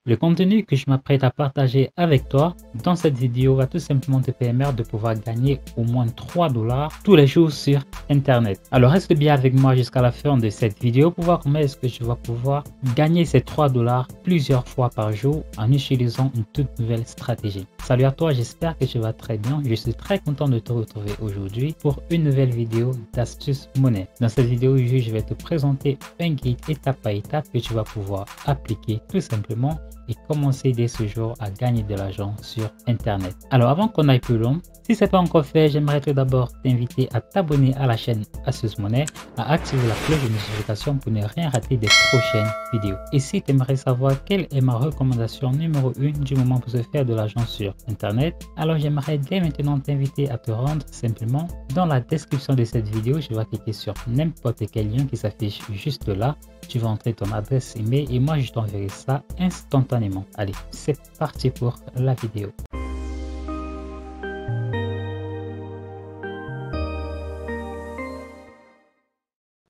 Le contenu que je m'apprête à partager avec toi dans cette vidéo va tout simplement te permettre de pouvoir gagner au moins 3 $ tous les jours sur Internet. Alors reste bien avec moi jusqu'à la fin de cette vidéo pour voir comment est-ce que je vais pouvoir gagner ces 3 $ plusieurs fois par jour en utilisant une toute nouvelle stratégie. Salut à toi, j'espère que tu vas très bien. Je suis très content de te retrouver aujourd'hui pour une nouvelle vidéo d'astuces monnaie. Dans cette vidéo, je vais te présenter un guide étape par étape que tu vas pouvoir appliquer tout simplement et commencer dès ce jour à gagner de l'argent sur Internet. Alors avant qu'on aille plus loin, si ce n'est pas encore fait, j'aimerais tout d'abord t'inviter à t'abonner à la chaîne Astuces Monnaie, à activer la cloche de notification pour ne rien rater des prochaines vidéos. Et si tu aimerais savoir quelle est ma recommandation numéro 1 du moment pour se faire de l'argent sur Internet, alors j'aimerais dès maintenant t'inviter à te rendre simplement dans la description de cette vidéo. Je vais cliquer sur n'importe quel lien qui s'affiche juste là. Tu vas entrer ton adresse email et moi je t'enverrai ça instantanément. Allez, c'est parti pour la vidéo.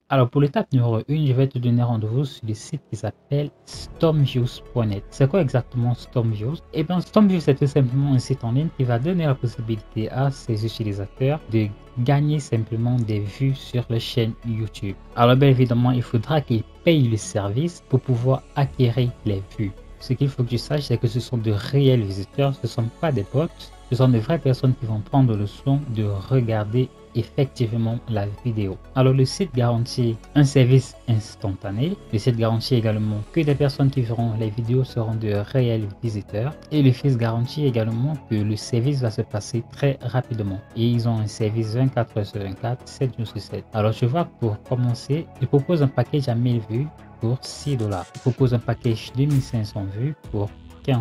Alors pour l'étape numéro 1, je vais te donner rendez-vous sur le site qui s'appelle stormviews.net. C'est quoi exactement Stormviews? Eh bien Stormviews, c'est tout simplement un site en ligne qui va donner la possibilité à ses utilisateurs de gagner simplement des vues sur les chaînes YouTube. Alors bien évidemment, il faudra qu'ils payent le service pour pouvoir acquérir les vues. Ce qu'il faut que tu saches, c'est que ce sont de réels visiteurs, ce ne sont pas des bots, ce sont de vraies personnes qui vont prendre le soin de regarder effectivement la vidéo. Alors le site garantit un service instantané. Le site garantit également que les personnes qui verront les vidéos seront de réels visiteurs et le site garantit également que le service va se passer très rapidement et ils ont un service 24 heures sur 24, 7 jours sur 7. Alors je vois que pour commencer, ils proposent un package à 1000 vues pour 6 $. Ils proposent un package 2500 vues pour 15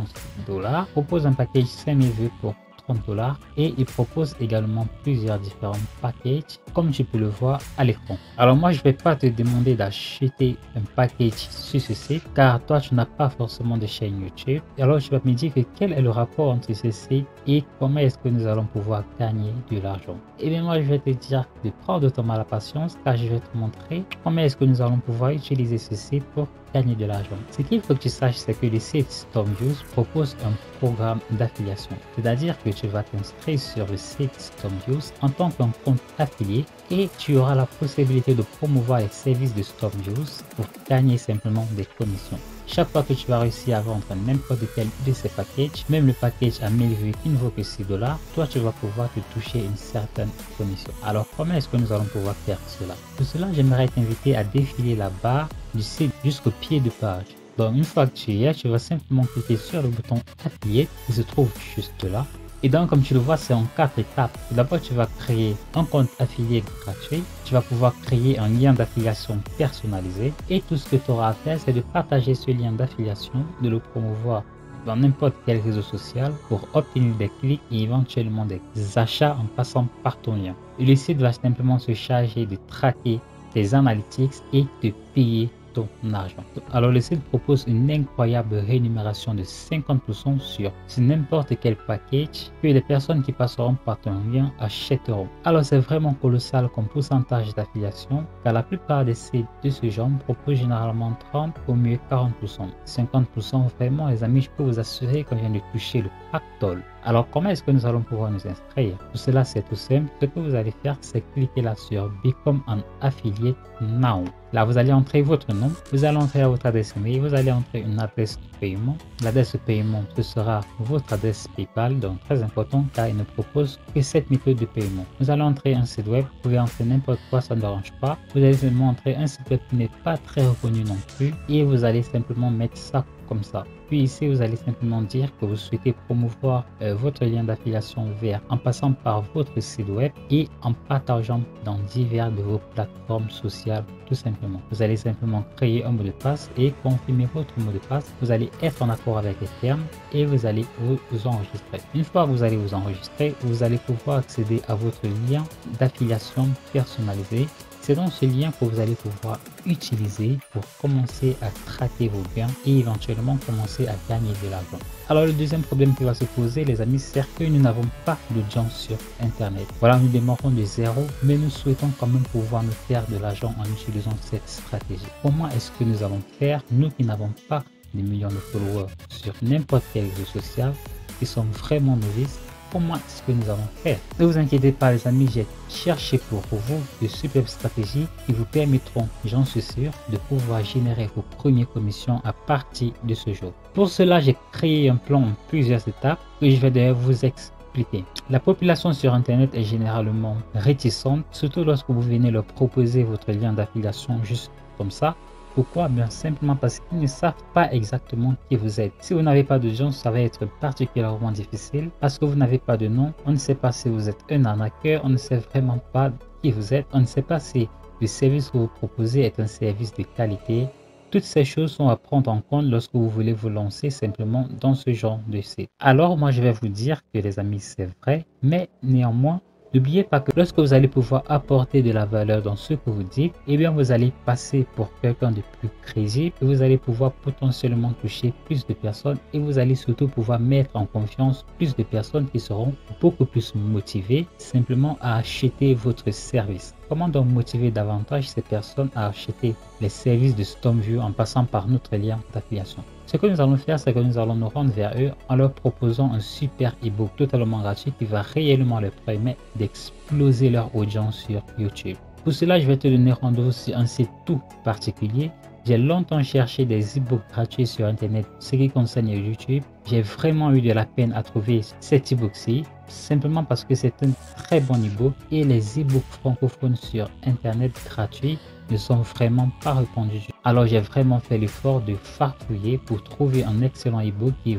$. Ils proposent un package 5000 vues pour 30 $ et il propose également plusieurs différents packages comme tu peux le voir à l'écran. Alors moi je vais pas te demander d'acheter un package sur ce site car toi tu n'as pas forcément de chaîne YouTube. Et alors tu vas me dire que quel est le rapport entre ce site et comment est-ce que nous allons pouvoir gagner de l'argent. Et bien moi je vais te dire de prendre ton mal à patience car je vais te montrer comment est-ce que nous allons pouvoir utiliser ce site pour gagner de l'argent. Ce qu'il faut que tu saches, c'est que le site Stormviews propose un programme d'affiliation. C'est-à-dire que tu vas t'inscrire sur le site Stormviews en tant qu'un compte affilié et tu auras la possibilité de promouvoir les services de Stormviews pour gagner simplement des commissions. Chaque fois que tu vas réussir à vendre n'importe quel de ces packages, même le package à 1000 vues qui ne vaut que 6 $, toi tu vas pouvoir te toucher une certaine commission. Alors comment est-ce que nous allons pouvoir faire cela? Pour cela, j'aimerais t'inviter à défiler la barre du site jusqu'au pied de page. Donc une fois que tu y es, tu vas simplement cliquer sur le bouton affilié qui se trouve juste là. Et donc comme tu le vois, c'est en 4 étapes. D'abord tu vas créer un compte affilié gratuit. Tu vas pouvoir créer un lien d'affiliation personnalisé. Et tout ce que tu auras à faire, c'est de partager ce lien d'affiliation, de le promouvoir dans n'importe quel réseau social pour obtenir des clics et éventuellement des achats en passant par ton lien. Et le site va simplement se charger de traquer tes analytics et de payer ton argent. Alors le site propose une incroyable rémunération de 50% sur n'importe quel package que les personnes qui passeront par ton lien achèteront. Alors c'est vraiment colossal comme pourcentage d'affiliation car la plupart des sites de ce genre proposent généralement 30 au mieux 40%. 50% vraiment les amis, je peux vous assurer qu'on vient de toucher le pactole. Alors comment est-ce que nous allons pouvoir nous inscrire? Pour cela c'est tout simple. Ce que vous allez faire, c'est cliquer là sur Become an Affiliate Now. Là vous allez entrer votre nom, vous allez entrer votre adresse email, vous allez entrer une adresse de paiement. L'adresse de paiement ce sera votre adresse PayPal, donc très important car il ne propose que cette méthode de paiement. Vous allez entrer un site web, vous pouvez entrer n'importe quoi, ça ne dérange pas. Vous allez simplement entrer un site web qui n'est pas très reconnu non plus et vous allez simplement mettre ça comme ça. Puis ici vous allez simplement dire que vous souhaitez promouvoir votre lien d'affiliation vers en passant par votre site web et en partageant dans divers de vos plateformes sociales tout simplement. Vous allez simplement créer un mot de passe et confirmer votre mot de passe. Vous allez être en accord avec les termes et vous allez vous enregistrer. Une fois que vous allez vous enregistrer, vous allez pouvoir accéder à votre lien d'affiliation personnalisé. C'est donc ce lien que vous allez pouvoir utiliser pour commencer à traquer vos gains et éventuellement commencer à gagner de l'argent. Alors le deuxième problème qui va se poser les amis, c'est que nous n'avons pas d'audience sur Internet. Voilà, nous démarrons de zéro, mais nous souhaitons quand même pouvoir nous faire de l'argent en utilisant cette stratégie. Comment est-ce que nous allons faire, nous qui n'avons pas des millions de followers sur n'importe quel réseau social, qui sont vraiment novices, comment est-ce que nous allons faire? Ne vous inquiétez pas les amis, j'ai cherché pour vous de superbes stratégies qui vous permettront, j'en suis sûr, de pouvoir générer vos premières commissions à partir de ce jour. Pour cela, j'ai créé un plan en plusieurs étapes que je vais d'ailleurs vous expliquer. La population sur internet est généralement réticente, surtout lorsque vous venez leur proposer votre lien d'affiliation juste comme ça. Pourquoi? Bien simplement parce qu'ils ne savent pas exactement qui vous êtes. Si vous n'avez pas de gens, ça va être particulièrement difficile parce que vous n'avez pas de nom. On ne sait pas si vous êtes un arnaqueur, on ne sait vraiment pas qui vous êtes, on ne sait pas si le service que vous proposez est un service de qualité. Toutes ces choses sont à prendre en compte lorsque vous voulez vous lancer simplement dans ce genre de site. Alors moi je vais vous dire que les amis c'est vrai, mais néanmoins, n'oubliez pas que lorsque vous allez pouvoir apporter de la valeur dans ce que vous dites, eh bien vous allez passer pour quelqu'un de plus crédible et vous allez pouvoir potentiellement toucher plus de personnes et vous allez surtout pouvoir mettre en confiance plus de personnes qui seront beaucoup plus motivées simplement à acheter votre service. Comment donc motiver davantage ces personnes à acheter les services de StormView en passant par notre lien d'affiliation? Ce que nous allons faire, c'est que nous allons nous rendre vers eux en leur proposant un super ebook totalement gratuit qui va réellement leur permettre d'exploser leur audience sur YouTube. Pour cela, je vais te donner rendez-vous sur un site tout particulier. J'ai longtemps cherché des e-books gratuits sur internet, ce qui concerne YouTube. J'ai vraiment eu de la peine à trouver cet e-book-ci, simplement parce que c'est un très bon e-book et les e-books francophones sur internet gratuits ne sont vraiment pas répandus. Alors j'ai vraiment fait l'effort de farfouiller pour trouver un excellent e-book qui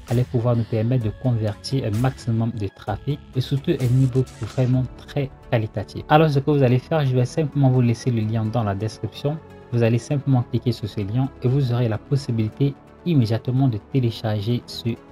allait pouvoir nous permettre de convertir un maximum de trafic et surtout un e-book vraiment très qualitatif. Alors ce que vous allez faire, je vais simplement vous laisser le lien dans la description. Vous allez simplement cliquer sur ce lien et vous aurez la possibilité immédiatement de télécharger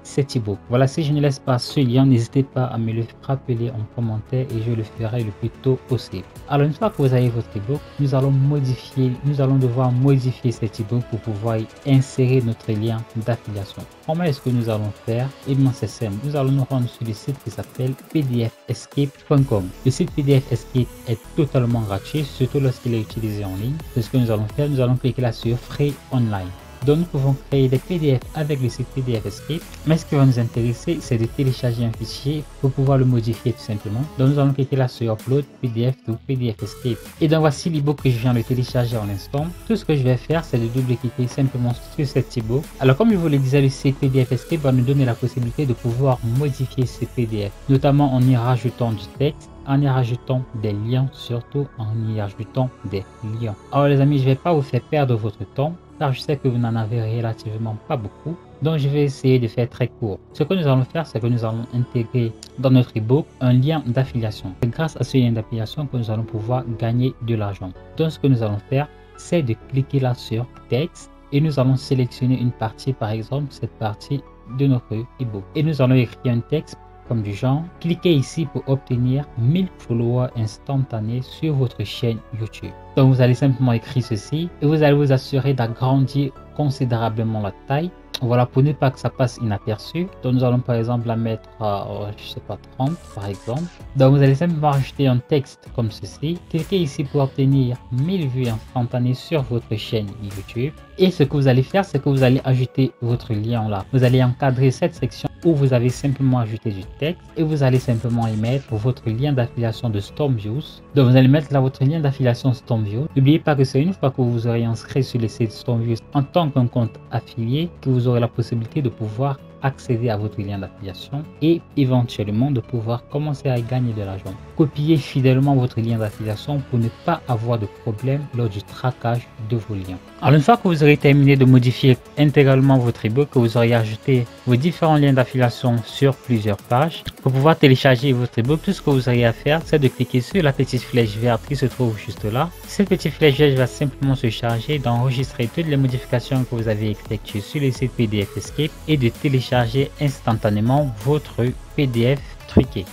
cet e-book. Voilà, si je ne laisse pas ce lien, n'hésitez pas à me le rappeler en commentaire et je le ferai le plus tôt possible. Alors une fois que vous avez votre e-book, nous allons devoir modifier cet e-book pour pouvoir y insérer notre lien d'affiliation. Comment est-ce que nous allons faire? Eh bien c'est simple, nous allons nous rendre sur le site qui s'appelle pdfescape.com. Le site PDF Escape est totalement gratuit, surtout lorsqu'il est utilisé en ligne. C'est ce que nous allons faire, nous allons cliquer là sur Free Online. Donc nous pouvons créer des PDF avec le site PDF Escape, mais ce qui va nous intéresser c'est de télécharger un fichier pour pouvoir le modifier tout simplement. Donc nous allons cliquer là sur Upload PDF to PDF Escape et donc voici l'ebook que je viens de télécharger en instant. Tout ce que je vais faire c'est de double-cliquer simplement sur cet ebook. Alors comme je vous le disais, le site PDF Escape va nous donner la possibilité de pouvoir modifier ce PDF, notamment en y rajoutant du texte, en y rajoutant des liens, surtout en y rajoutant des liens. Alors les amis, je ne vais pas vous faire perdre votre temps car je sais que vous n'en avez relativement pas beaucoup, donc je vais essayer de faire très court. Ce que nous allons faire, c'est que nous allons intégrer dans notre ebook un lien d'affiliation. C'est grâce à ce lien d'affiliation que nous allons pouvoir gagner de l'argent. Donc ce que nous allons faire, c'est de cliquer là sur texte et nous allons sélectionner une partie, par exemple cette partie de notre ebook, et nous allons écrire un texte comme du genre, cliquez ici pour obtenir 1000 followers instantanés sur votre chaîne YouTube. Donc vous allez simplement écrire ceci et vous allez vous assurer d'agrandir considérablement la taille. Voilà, pour ne pas que ça passe inaperçu. Donc nous allons par exemple la mettre à, je sais pas, 30 par exemple. Donc vous allez simplement rajouter un texte comme ceci. Cliquez ici pour obtenir 1000 vues instantanées sur votre chaîne YouTube. Et ce que vous allez faire, c'est que vous allez ajouter votre lien là. Vous allez encadrer cette section où vous avez simplement ajouté du texte et vous allez simplement y mettre votre lien d'affiliation de StormView. Donc vous allez mettre là votre lien d'affiliation StormView. N'oubliez pas que c'est une fois que vous vous aurez inscrit sur le site StormView en tant qu'un compte affilié que vous aurez la possibilité de pouvoir accéder à votre lien d'affiliation et éventuellement de pouvoir commencer à gagner de l'argent. Copiez fidèlement votre lien d'affiliation pour ne pas avoir de problème lors du traquage de vos liens. Alors une fois que vous aurez terminé de modifier intégralement votre ebook, que vous aurez ajouté vos différents liens d'affiliation sur plusieurs pages, pour pouvoir télécharger votre ebook, tout ce que vous aurez à faire, c'est de cliquer sur la petite flèche verte qui se trouve juste là. Cette petite flèche verte va simplement se charger d'enregistrer toutes les modifications que vous avez effectuées sur le site PDF Escape et de télécharger instantanément votre PDF truqué.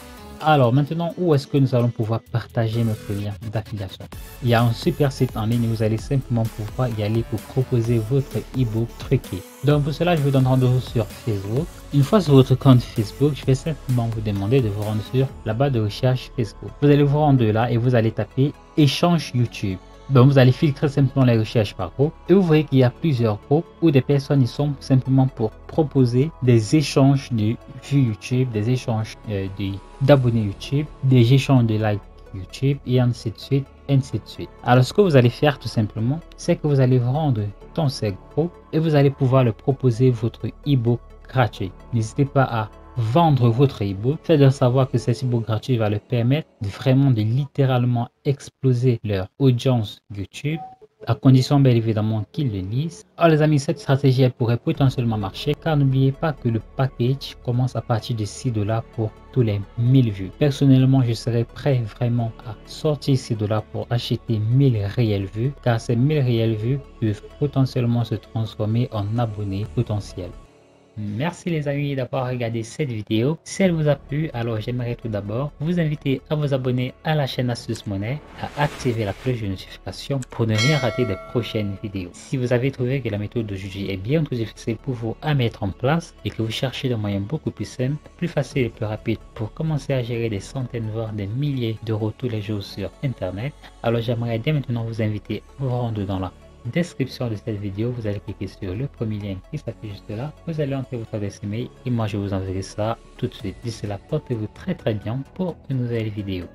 Alors maintenant, où est-ce que nous allons pouvoir partager notre lien d'affiliation? Il y a un super site en ligne, vous allez simplement pouvoir y aller pour proposer votre ebook truqué. Donc pour cela, je vous donne rendez-vous sur Facebook. Une fois sur votre compte Facebook, je vais simplement vous demander de vous rendre sur la barre de recherche Facebook. Vous allez vous rendre là et vous allez taper échange YouTube. Donc vous allez filtrer simplement les recherches par groupe et vous voyez qu'il y a plusieurs groupes où des personnes y sont simplement pour proposer des échanges de vues YouTube, des échanges d'abonnés YouTube, des échanges de likes YouTube et ainsi de suite, ainsi de suite. Alors ce que vous allez faire tout simplement, c'est que vous allez vous rendre dans ces groupes et vous allez pouvoir leur proposer votre e-book gratuit. N'hésitez pas à vendre votre e-book. Faites-leur savoir que cet e-book gratuit va leur permettre de littéralement exploser leur audience YouTube, à condition bien évidemment qu'ils le lisent. Alors les amis, cette stratégie elle pourrait potentiellement marcher car n'oubliez pas que le package commence à partir de 6 $ pour tous les 1000 vues. Personnellement, je serais prêt vraiment à sortir 6 $ pour acheter 1000 réelles vues car ces 1000 réelles vues peuvent potentiellement se transformer en abonnés potentiels. Merci les amis d'avoir regardé cette vidéo. Si elle vous a plu, alors j'aimerais tout d'abord vous inviter à vous abonner à la chaîne Astuce Monnaie, à activer la cloche de notification pour ne rien rater des prochaines vidéos. Si vous avez trouvé que la méthode d'aujourd'hui est bien trop difficile pour vous à mettre en place et que vous cherchez des moyens beaucoup plus simples, plus faciles et plus rapides pour commencer à gérer des centaines voire des milliers d'euros tous les jours sur internet, alors j'aimerais dès maintenant vous inviter à vous rendre dans la description de cette vidéo, vous allez cliquer sur le premier lien qui s'affiche juste là, vous allez entrer votre adresse email et moi je vous enverrai ça tout de suite. D'ici là, portez-vous très bien pour une nouvelle vidéo.